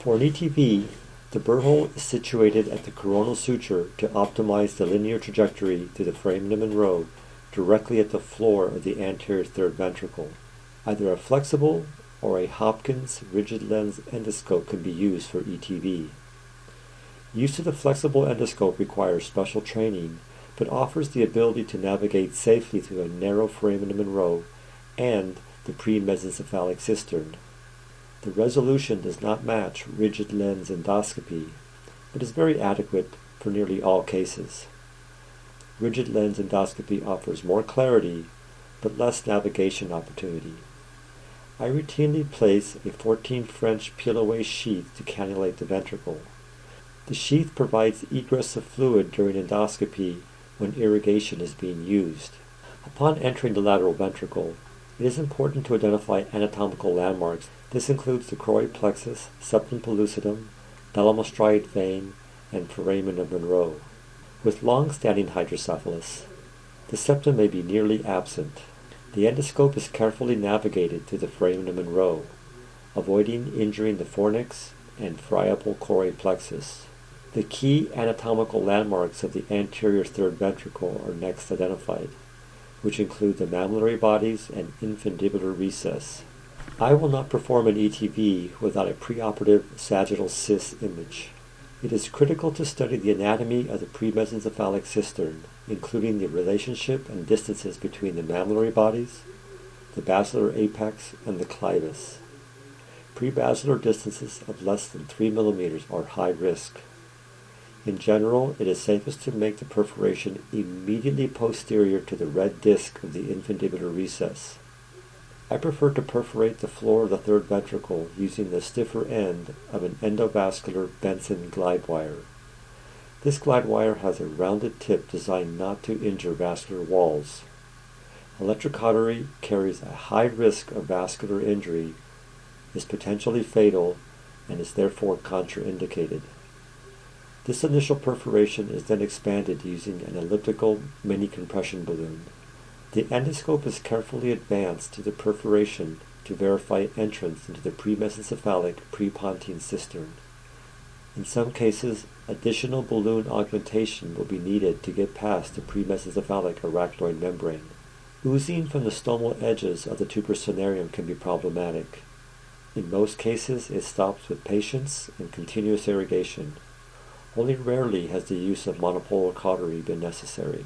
For an ETV, the burr hole is situated at the coronal suture to optimize the linear trajectory to the foramen Monroe directly at the floor of the anterior third ventricle. Either a flexible or a Hopkins rigid lens endoscope can be used for ETV. Use of the flexible endoscope requires special training, but offers the ability to navigate safely through a narrow foramen Monroe and the pre-mesencephalic cistern. The resolution does not match rigid lens endoscopy, but is very adequate for nearly all cases. Rigid lens endoscopy offers more clarity, but less navigation opportunity. I routinely place a 14 French peel-away sheath to cannulate the ventricle. The sheath provides egress of fluid during endoscopy when irrigation is being used. Upon entering the lateral ventricle, it is important to identify anatomical landmarks. This includes the choroid plexus, septum pellucidum, thalamostriate vein, and foramen of Monroe. With long-standing hydrocephalus, the septum may be nearly absent. The endoscope is carefully navigated through the foramen of Monroe, avoiding injuring the fornix and friable choroid plexus. The key anatomical landmarks of the anterior third ventricle are next identified, which include the mammillary bodies and infundibular recess. I will not perform an ETV without a preoperative sagittal cyst image. It is critical to study the anatomy of the premesencephalic cistern, including the relationship and distances between the mammillary bodies, the basilar apex, and the clivus. Prebasilar distances of less than 3 mm are high risk. In general, it is safest to make the perforation immediately posterior to the red disc of the infundibular recess. I prefer to perforate the floor of the third ventricle using the stiffer end of an endovascular Benson glide wire. This glide wire has a rounded tip designed not to injure vascular walls. Electrocautery carries a high risk of vascular injury, is potentially fatal, and is therefore contraindicated. This initial perforation is then expanded using an elliptical mini-compression balloon. The endoscope is carefully advanced to the perforation to verify entrance into the premesencephalic prepontine cistern. In some cases, additional balloon augmentation will be needed to get past the premesencephalic arachnoid membrane. Oozing from the stomal edges of the tuberostinarium can be problematic. In most cases, it stops with patience and continuous irrigation. Only rarely has the use of monopolar cautery been necessary.